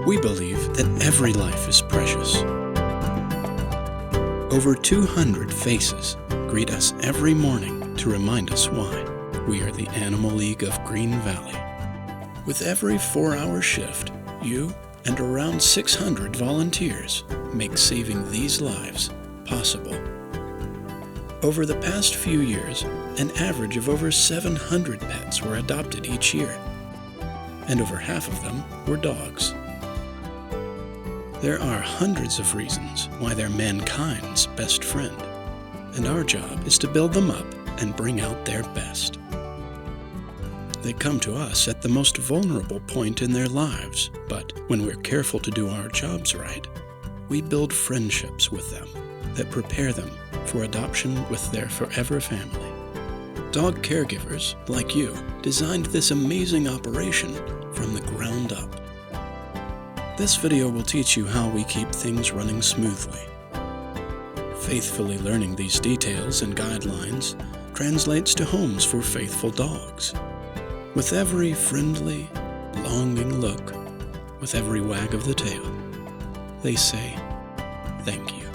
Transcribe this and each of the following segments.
We believe that every life is precious. Over 200 faces greet us every morning to remind us why. We are the Animal League of Green Valley. With every 4-hour shift, you and around 600 volunteers make saving these lives possible. Over the past few years, an average of over 700 pets were adopted each year, and over half of them were dogs. There are hundreds of reasons why they're mankind's best friend, and our job is to build them up and bring out their best. They come to us at the most vulnerable point in their lives, but when we're careful to do our jobs right, we build friendships with them that prepare them for adoption with their forever family. Dog caregivers, like you, designed this amazing operation from the ground up. This video will teach you how we keep things running smoothly. Faithfully learning these details and guidelines translates to homes for faithful dogs. With every friendly, longing look, with every wag of the tail, they say, "Thank you."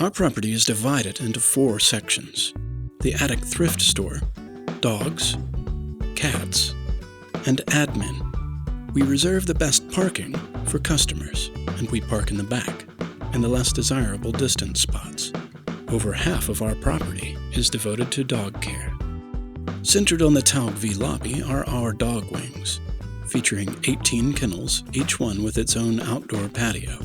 Our property is divided into 4 sections: the attic thrift store, dogs, cats, and admin. We reserve the best parking for customers, and we park in the back, in the less desirable distance spots. Over half of our property is devoted to dog care. Centered on the TALGV lobby are our dog wings, featuring 18 kennels, each one with its own outdoor patio.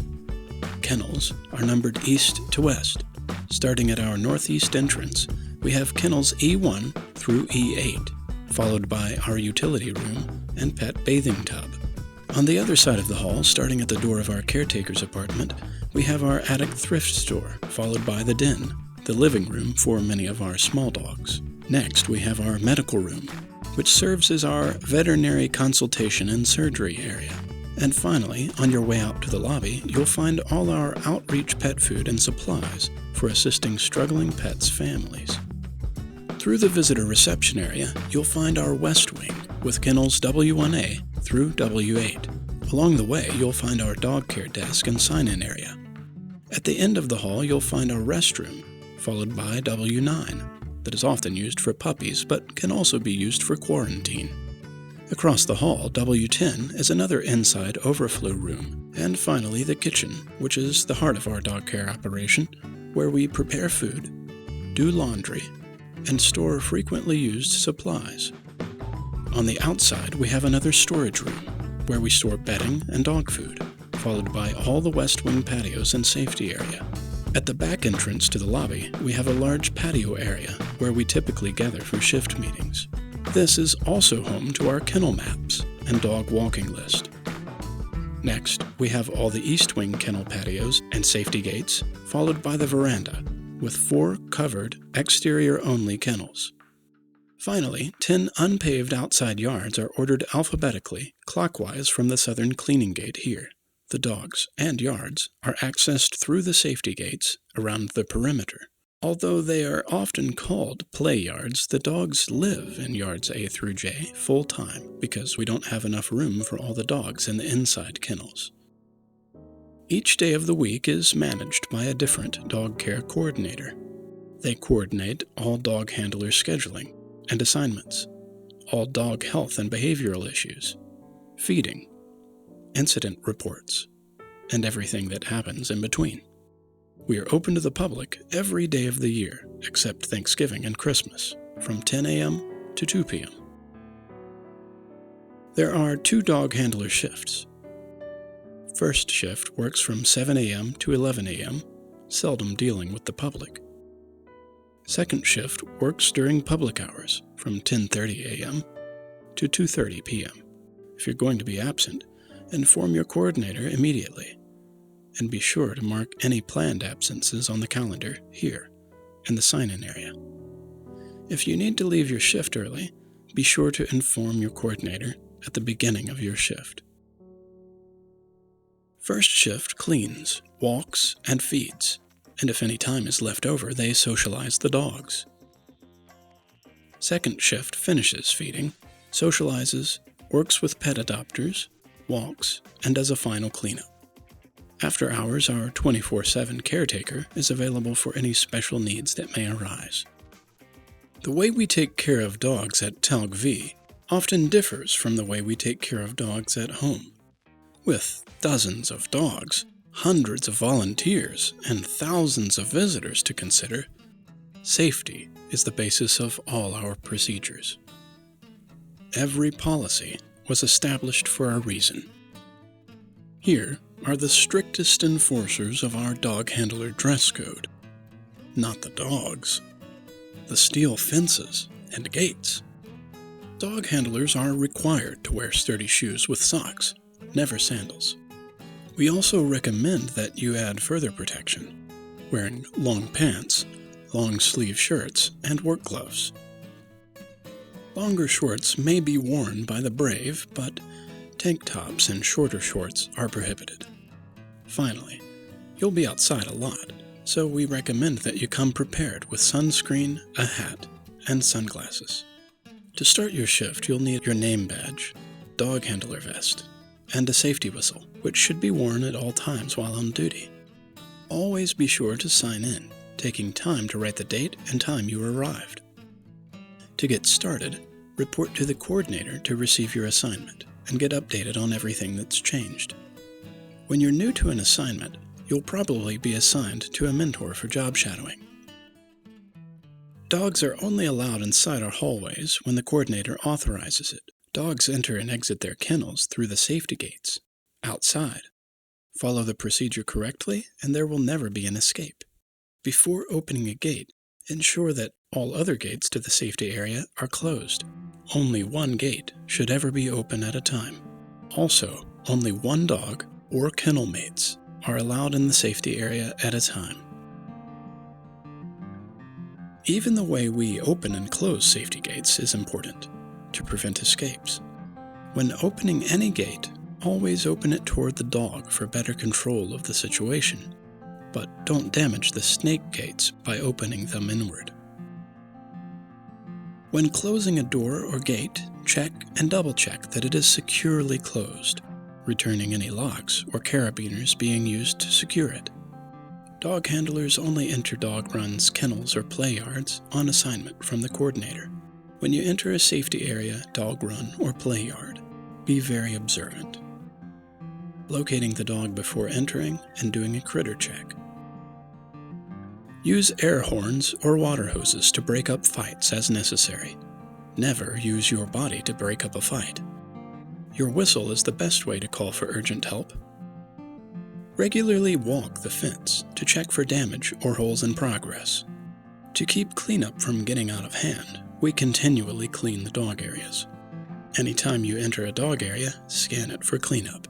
Kennels are numbered east to west. Starting at our northeast entrance, we have kennels E1 through E8, followed by our utility room and pet bathing tub. On the other side of the hall, starting at the door of our caretaker's apartment, we have our attic thrift store, followed by the den, the living room for many of our small dogs. Next, we have our medical room, which serves as our veterinary consultation and surgery area. And finally, on your way out to the lobby, you'll find all our outreach pet food and supplies for assisting struggling pets' families. Through the visitor reception area, you'll find our west wing with kennels W1A through W8. Along the way, you'll find our dog care desk and sign-in area. At the end of the hall, you'll find our restroom, followed by W9, that is often used for puppies but can also be used for quarantine. Across the hall, W10 is another inside overflow room. And finally, the kitchen, which is the heart of our dog care operation, where we prepare food, do laundry, and store frequently used supplies. On the outside, we have another storage room, where we store bedding and dog food, followed by all the west wing patios and safety area. At the back entrance to the lobby, we have a large patio area where we typically gather for shift meetings. This is also home to our kennel maps and dog walking list. Next, we have all the east wing kennel patios and safety gates, followed by the veranda, with 4 covered, exterior-only kennels. Finally, 10 unpaved outside yards are ordered alphabetically, clockwise from the southern cleaning gate here. The dogs and yards are accessed through the safety gates around the perimeter. Although they are often called play yards, the dogs live in yards A through J full-time because we don't have enough room for all the dogs in the inside kennels. Each day of the week is managed by a different dog care coordinator. They coordinate all dog handler scheduling and assignments, all dog health and behavioral issues, feeding, incident reports, and everything that happens in between. We are open to the public every day of the year, except Thanksgiving and Christmas, from 10 a.m. to 2 p.m. There are 2 dog handler shifts. First shift works from 7 a.m. to 11 a.m., seldom dealing with the public. Second shift works during public hours from 10:30 a.m. to 2:30 p.m. If you're going to be absent, inform your coordinator immediately, and be sure to mark any planned absences on the calendar here in the sign-in area. If you need to leave your shift early, be sure to inform your coordinator at the beginning of your shift. First shift cleans, walks, and feeds, and if any time is left over, they socialize the dogs. Second shift finishes feeding, socializes, works with pet adopters, walks, and does a final cleanup. After hours, our 24/7 caretaker is available for any special needs that may arise. The way we take care of dogs at TALGV often differs from the way we take care of dogs at home. With dozens of dogs, hundreds of volunteers, and thousands of visitors to consider, safety is the basis of all our procedures. Every policy was established for a reason. Here are the strictest enforcers of our dog handler dress code. Not the dogs. The steel fences and gates. Dog handlers are required to wear sturdy shoes with socks, never sandals. We also recommend that you add further protection, wearing long pants, long sleeve shirts, and work gloves. Longer shorts may be worn by the brave, but tank tops and shorter shorts are prohibited. Finally, you'll be outside a lot, so we recommend that you come prepared with sunscreen, a hat, and sunglasses. To start your shift, you'll need your name badge, dog handler vest, and a safety whistle, which should be worn at all times while on duty. Always be sure to sign in, taking time to write the date and time you arrived. To get started, report to the coordinator to receive your assignment and get updated on everything that's changed. When you're new to an assignment, you'll probably be assigned to a mentor for job shadowing. Dogs are only allowed inside our hallways when the coordinator authorizes it. Dogs enter and exit their kennels through the safety gates, outside. Follow the procedure correctly, and there will never be an escape. Before opening a gate, ensure that all other gates to the safety area are closed. Only one gate should ever be open at a time. Also, only one dog or kennel mates are allowed in the safety area at a time. Even the way we open and close safety gates is important to prevent escapes. When opening any gate, always open it toward the dog for better control of the situation, but don't damage the snake gates by opening them inward. When closing a door or gate, check and double-check that it is securely closed, returning any locks or carabiners being used to secure it. Dog handlers only enter dog runs, kennels, or play yards on assignment from the coordinator. When you enter a safety area, dog run, or play yard, be very observant, locating the dog before entering and doing a critter check. Use air horns or water hoses to break up fights as necessary. Never use your body to break up a fight. Your whistle is the best way to call for urgent help. Regularly walk the fence to check for damage or holes in progress. To keep cleanup from getting out of hand, we continually clean the dog areas. Anytime you enter a dog area, scan it for cleanup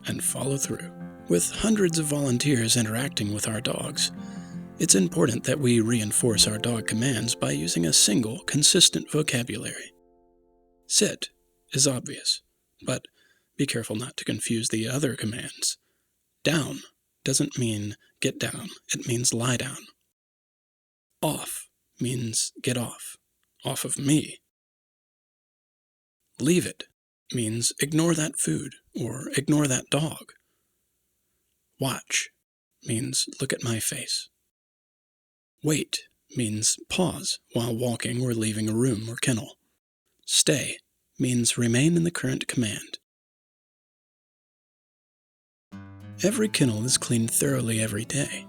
and follow through. With hundreds of volunteers interacting with our dogs, it's important that we reinforce our dog commands by using a single, consistent vocabulary. Sit is obvious, but be careful not to confuse the other commands. Down doesn't mean get down, it means lie down. Off means get off of me. Leave it means ignore that food or ignore that dog. Watch means look at my face. Wait means pause while walking or leaving a room or kennel. Stay means remain in the current command. Every kennel is cleaned thoroughly every day.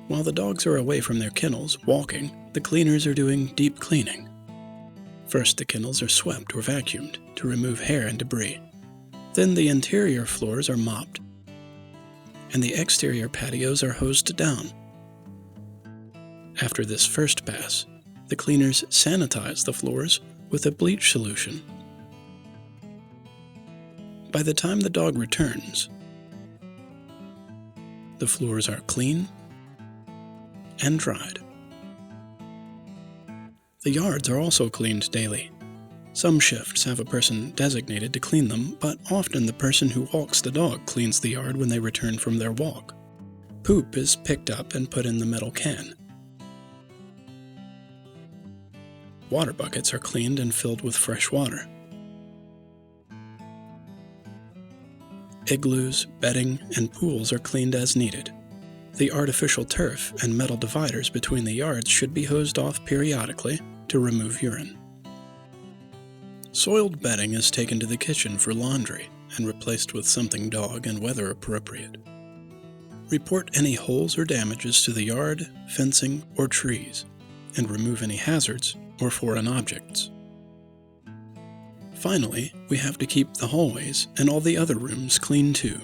While the dogs are away from their kennels, walking, the cleaners are doing deep cleaning. First, the kennels are swept or vacuumed to remove hair and debris. Then the interior floors are mopped, and the exterior patios are hosed down. After this first pass, the cleaners sanitize the floors with a bleach solution. By the time the dog returns, the floors are clean and dried. The yards are also cleaned daily. Some shifts have a person designated to clean them, but often the person who walks the dog cleans the yard when they return from their walk. Poop is picked up and put in the metal can. Water buckets are cleaned and filled with fresh water. Igloos, bedding, and pools are cleaned as needed. The artificial turf and metal dividers between the yards should be hosed off periodically to remove urine. Soiled bedding is taken to the kitchen for laundry and replaced with something dog and weather appropriate. Report any holes or damages to the yard, fencing, or trees, and remove any hazards or foreign objects. Finally, we have to keep the hallways and all the other rooms clean too.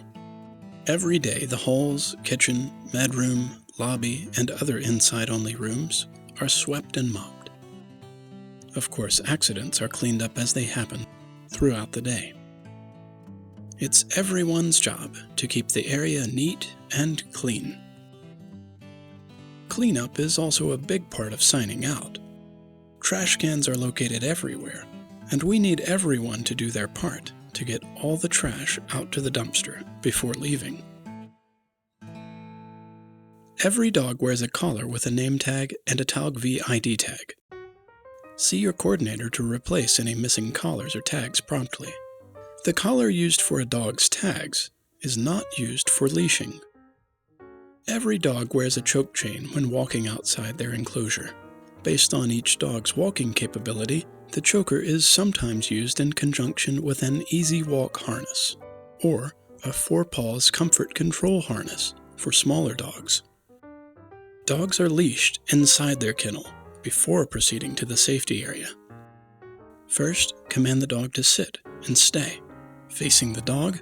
Every day the halls, kitchen, bedroom, lobby, and other inside-only rooms are swept and mopped. Of course, accidents are cleaned up as they happen throughout the day. It's everyone's job to keep the area neat and clean. Cleanup is also a big part of signing out. Trash cans are located everywhere, and we need everyone to do their part to get all the trash out to the dumpster before leaving. Every dog wears a collar with a name tag and a TALGV ID tag. See your coordinator to replace any missing collars or tags promptly. The collar used for a dog's tags is not used for leashing. Every dog wears a choke chain when walking outside their enclosure. Based on each dog's walking capability, the choker is sometimes used in conjunction with an easy walk harness, or a 4-paws comfort control harness for smaller dogs. Dogs are leashed inside their kennel before proceeding to the safety area. First, command the dog to sit and stay. Facing the dog,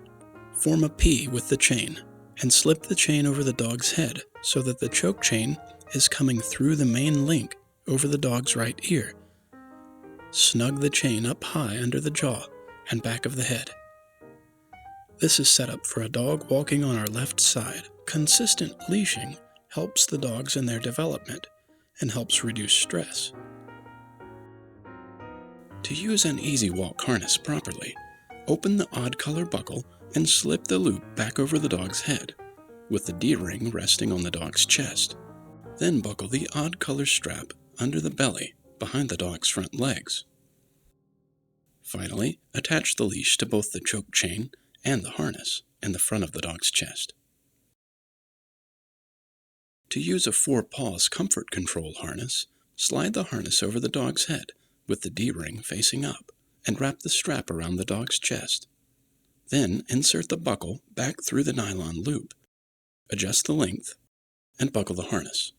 form a P with the chain and slip the chain over the dog's head so that the choke chain is coming through the main link over the dog's right ear. Snug the chain up high under the jaw and back of the head. This is set up for a dog walking on our left side. Consistent leashing helps the dogs in their development and helps reduce stress. To use an easy walk harness properly, open the odd color buckle and slip the loop back over the dog's head, with the D-ring resting on the dog's chest. Then buckle the odd color strap under the belly behind the dog's front legs. Finally, attach the leash to both the choke chain and the harness in the front of the dog's chest. To use a 4-paws comfort control harness, slide the harness over the dog's head with the D-ring facing up and wrap the strap around the dog's chest. Then insert the buckle back through the nylon loop, adjust the length, and buckle the harness.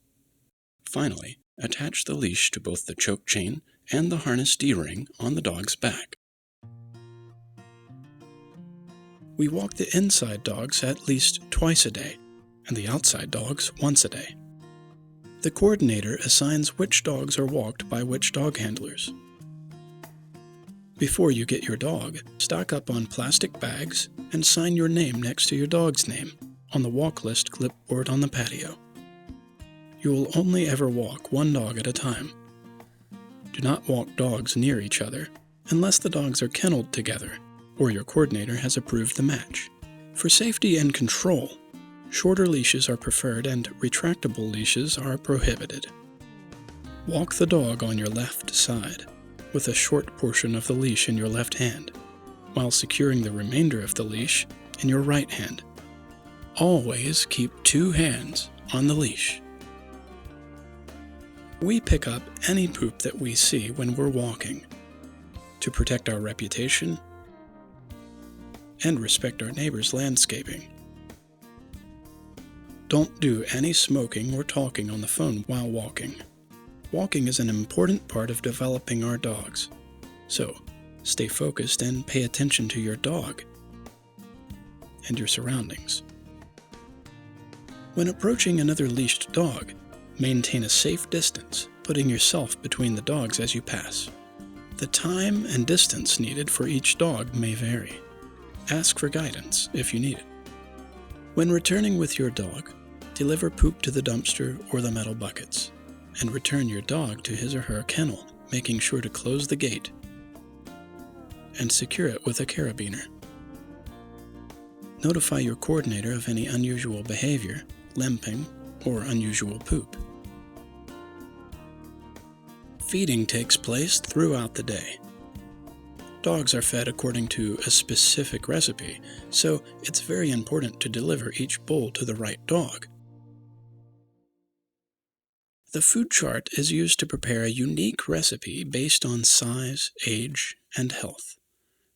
Finally, attach the leash to both the choke chain and the harness D-ring on the dog's back. We walk the inside dogs at least twice a day, and the outside dogs once a day. The coordinator assigns which dogs are walked by which dog handlers. Before you get your dog, stock up on plastic bags and sign your name next to your dog's name on the walk list clipboard on the patio. You will only ever walk one dog at a time. Do not walk dogs near each other unless the dogs are kenneled together or your coordinator has approved the match. For safety and control, shorter leashes are preferred and retractable leashes are prohibited. Walk the dog on your left side with a short portion of the leash in your left hand, while securing the remainder of the leash in your right hand. Always keep 2 hands on the leash. We pick up any poop that we see when we're walking to protect our reputation and respect our neighbors' landscaping. Don't do any smoking or talking on the phone while walking. Walking is an important part of developing our dogs, so stay focused and pay attention to your dog and your surroundings. When approaching another leashed dog, maintain a safe distance, putting yourself between the dogs as you pass. The time and distance needed for each dog may vary. Ask for guidance if you need it. When returning with your dog, deliver poop to the dumpster or the metal buckets, and return your dog to his or her kennel, making sure to close the gate and secure it with a carabiner. Notify your coordinator of any unusual behavior, limping, or unusual poop. Feeding takes place throughout the day. Dogs are fed according to a specific recipe, so it's very important to deliver each bowl to the right dog. The food chart is used to prepare a unique recipe based on size, age, and health.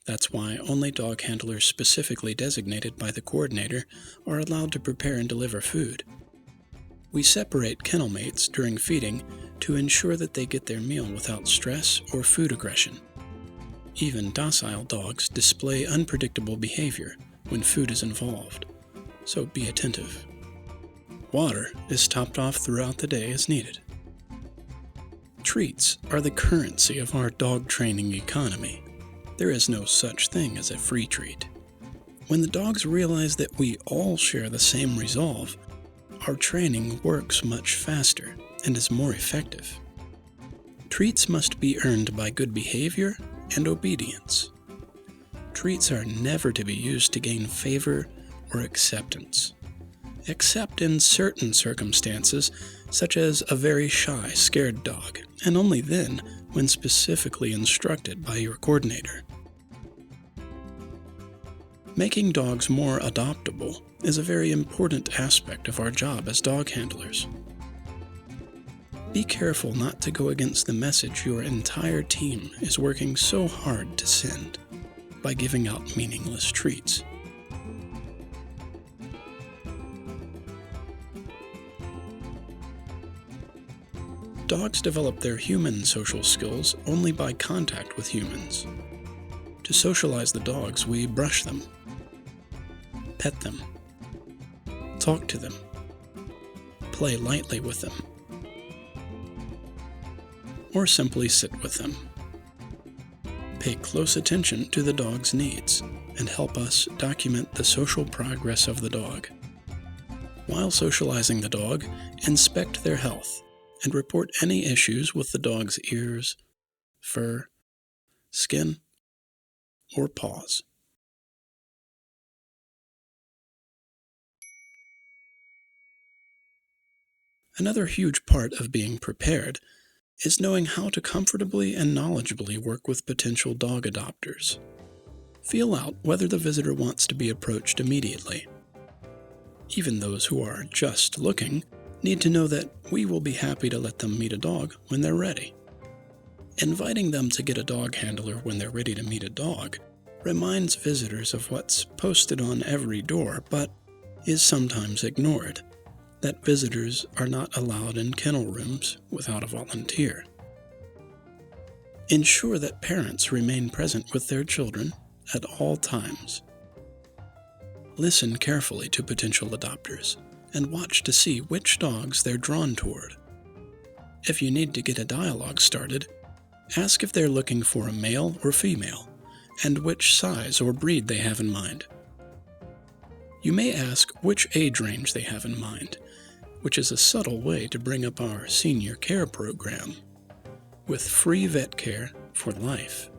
That's why only dog handlers specifically designated by the coordinator are allowed to prepare and deliver food. We separate kennel mates during feeding to ensure that they get their meal without stress or food aggression. Even docile dogs display unpredictable behavior when food is involved, so be attentive. Water is topped off throughout the day as needed. Treats are the currency of our dog training economy. There is no such thing as a free treat. When the dogs realize that we all share the same resolve, our training works much faster and is more effective. Treats must be earned by good behavior and obedience. Treats are never to be used to gain favor or acceptance, except in certain circumstances, such as a very shy, scared dog, and only then when specifically instructed by your coordinator. Making dogs more adoptable is a very important aspect of our job as dog handlers. Be careful not to go against the message your entire team is working so hard to send by giving out meaningless treats. Dogs develop their human social skills only by contact with humans. To socialize the dogs, we brush them, pet them, talk to them, play lightly with them, or simply sit with them. Pay close attention to the dog's needs and help us document the social progress of the dog. While socializing the dog, inspect their health and report any issues with the dog's ears, fur, skin, or paws. Another huge part of being prepared is knowing how to comfortably and knowledgeably work with potential dog adopters. Feel out whether the visitor wants to be approached immediately. Even those who are just looking need to know that we will be happy to let them meet a dog when they're ready. Inviting them to get a dog handler when they're ready to meet a dog reminds visitors of what's posted on every door, but is sometimes ignored, that visitors are not allowed in kennel rooms without a volunteer. Ensure that parents remain present with their children at all times. Listen carefully to potential adopters and watch to see which dogs they're drawn toward. If you need to get a dialogue started, ask if they're looking for a male or female, and which size or breed they have in mind. You may ask which age range they have in mind, which is a subtle way to bring up our senior care program, with free vet care for life.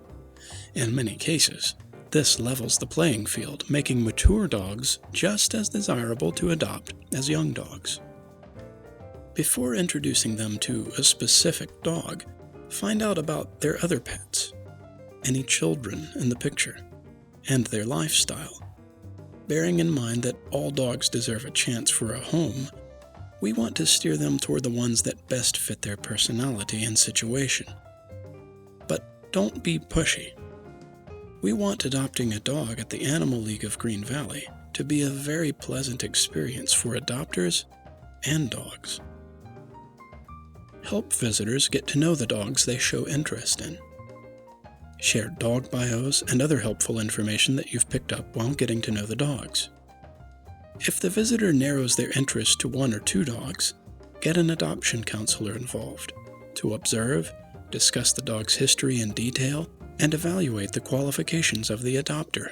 In many cases, this levels the playing field, making mature dogs just as desirable to adopt as young dogs. Before introducing them to a specific dog, find out about their other pets, any children in the picture, and their lifestyle. Bearing in mind that all dogs deserve a chance for a home, we want to steer them toward the ones that best fit their personality and situation. But don't be pushy. We want adopting a dog at the Animal League of Green Valley to be a very pleasant experience for adopters and dogs. Help visitors get to know the dogs they show interest in. Share dog bios and other helpful information that you've picked up while getting to know the dogs. If the visitor narrows their interest to one or two dogs, get an adoption counselor involved to observe, discuss the dog's history in detail, and evaluate the qualifications of the adopter.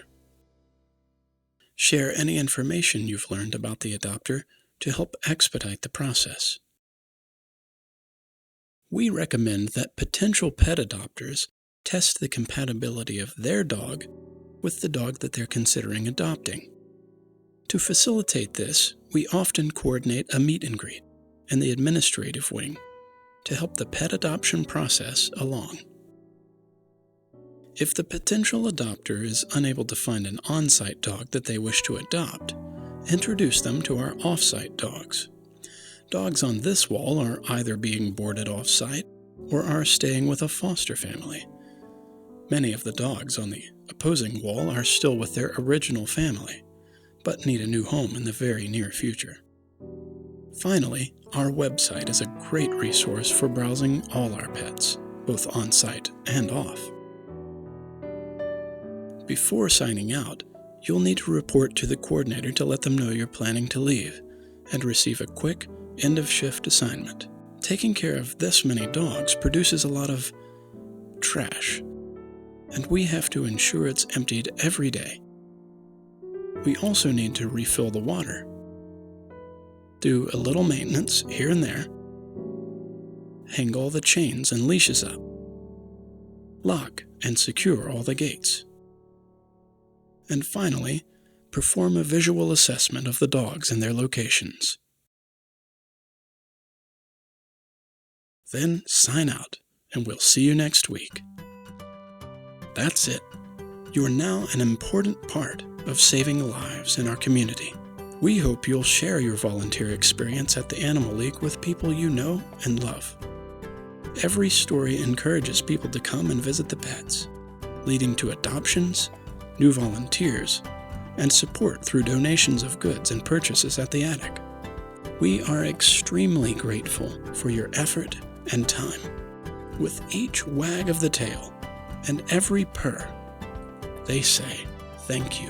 Share any information you've learned about the adopter to help expedite the process. We recommend that potential pet adopters test the compatibility of their dog with the dog that they're considering adopting. To facilitate this, we often coordinate a meet and greet in the administrative wing to help the pet adoption process along. If the potential adopter is unable to find an on-site dog that they wish to adopt, introduce them to our off-site dogs. Dogs on this wall are either being boarded off-site or are staying with a foster family. Many of the dogs on the opposing wall are still with their original family, but need a new home in the very near future. Finally, our website is a great resource for browsing all our pets, both on-site and off. Before signing out, you'll need to report to the coordinator to let them know you're planning to leave and receive a quick end-of-shift assignment. Taking care of this many dogs produces a lot of trash, and we have to ensure it's emptied every day. We also need to refill the water, do a little maintenance here and there, hang all the chains and leashes up, lock and secure all the gates, and finally, perform a visual assessment of the dogs and their locations. Then sign out, and we'll see you next week. That's it. You are now an important part of saving lives in our community. We hope you'll share your volunteer experience at the Animal League with people you know and love. Every story encourages people to come and visit the pets, leading to adoptions, new volunteers, and support through donations of goods and purchases at the attic. We are extremely grateful for your effort and time. With each wag of the tail and every purr, they say thank you.